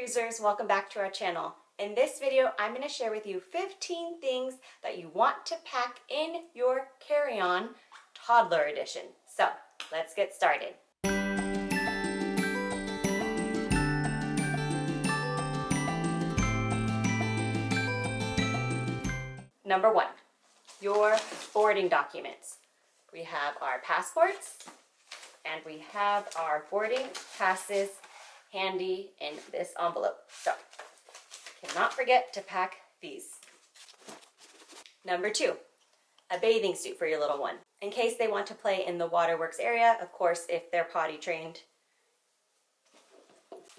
cruisers, welcome back to our channel. In this video, I'm going to share with you 15 things that you want to pack in your carry-on toddler edition. So let's get started. Number 1, your boarding documents. We have our passports and we have our boarding passes handy in this envelope. So, cannot forget to pack these. Number 2, a bathing suit for your little one. In case they want to play in the waterworks area, of course, if they're potty trained.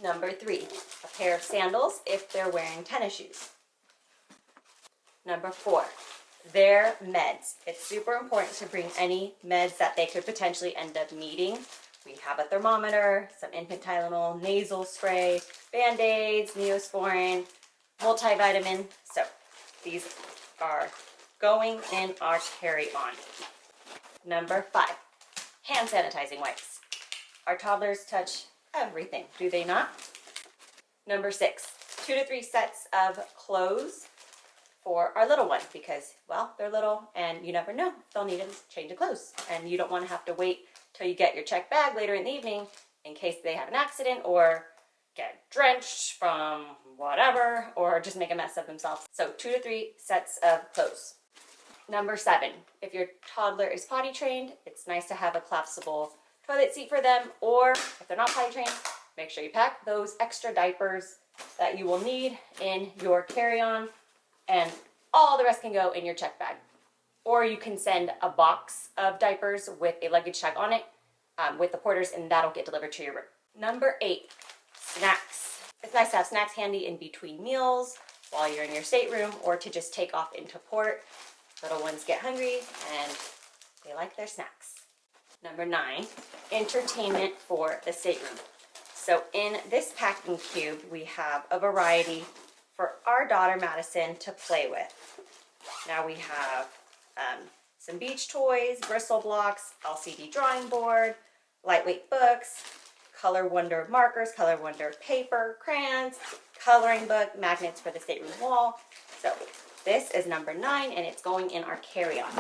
Number 3, a pair of sandals if they're wearing tennis shoes. Number 4, their meds. It's super important to bring any meds that they could potentially end up needing. We have a thermometer, some infant Tylenol, nasal spray, Band-Aids, Neosporin, multivitamin. So these are going in our carry-on. Number 5, hand sanitizing wipes. Our toddlers touch everything, do they not? Number 6, 2 to 3 sets of clothes for our little one because, well, they're little and you never know, they'll need a change of clothes. And you don't want to have to wait till you get your checked bag later in the evening in case they have an accident or get drenched from whatever or just make a mess of themselves. So 2 to 3 sets of clothes. Number 7, if your toddler is potty trained, it's nice to have a collapsible toilet seat for them, or if they're not potty trained, make sure you pack those extra diapers that you will need in your carry-on, and all the rest can go in your check bag. Or you can send a box of diapers with a luggage tag on it with the porters, and that'll get delivered to your room. Number 8, snacks. It's nice to have snacks handy in between meals while you're in your stateroom or to just take off into port. Little ones get hungry and they like their snacks. Number 9, entertainment for the stateroom. So in this packing cube, we have a variety for our daughter Madison to play with. Now we have some beach toys, bristle blocks, LCD drawing board, lightweight books, Color Wonder markers, Color Wonder paper, crayons, coloring book, magnets for the stateroom wall. So this is number 9 and it's going in our carry-on.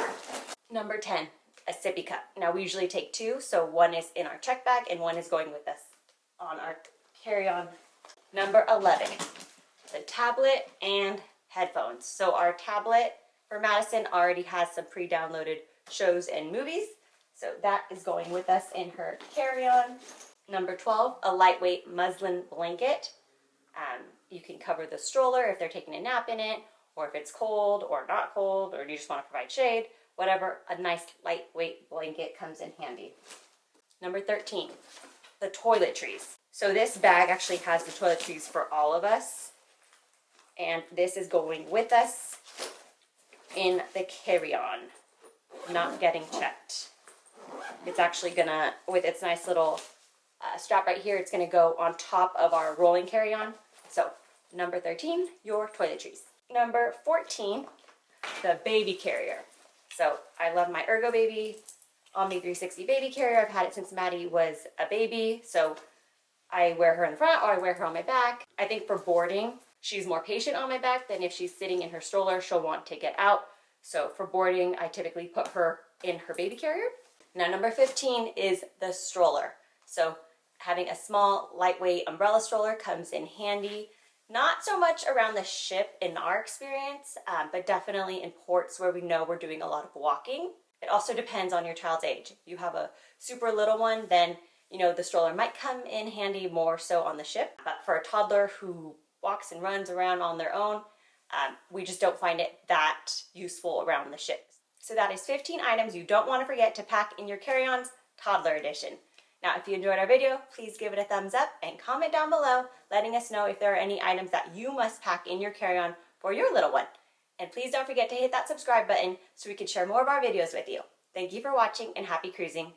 Number 10, a sippy cup. Now we usually take 2, so one is in our check bag and one is going with us on our carry-on. Number 11, the tablet and headphones. So our tablet for Madison already has some pre-downloaded shows and movies. So that is going with us in her carry-on. Number 12, a lightweight muslin blanket. You can cover the stroller if they're taking a nap in it, or if it's cold or not cold, or you just want to provide shade, whatever, a nice lightweight blanket comes in handy. Number 13, the toiletries. So this bag actually has the toiletries for all of us. And this is going with us in the carry-on, not getting checked. It's actually gonna, with its nice little strap right here, it's gonna go on top of our rolling carry-on. So number 13, your toiletries. Number 14, the baby carrier. So I love my Ergo Baby Omni 360 baby carrier. I've had it since Maddie was a baby. So I wear her in the front or I wear her on my back. I think for boarding, she's more patient on my back than if she's sitting in her stroller, she'll want to get out. So for boarding, I typically put her in her baby carrier. Now number 15 is the stroller. So having a small, lightweight umbrella stroller comes in handy. Not so much around the ship in our experience, but definitely in ports where we know we're doing a lot of walking. It also depends on your child's age. If you have a super little one, then the stroller might come in handy more so on the ship. But for a toddler who walks and runs around on their own, we just don't find it that useful around the ship. So that is 15 items you don't want to forget to pack in your carry-ons, toddler edition. Now, if you enjoyed our video, please give it a thumbs up and comment down below letting us know if there are any items that you must pack in your carry-on for your little one. And please don't forget to hit that subscribe button so we can share more of our videos with you. Thank you for watching and happy cruising.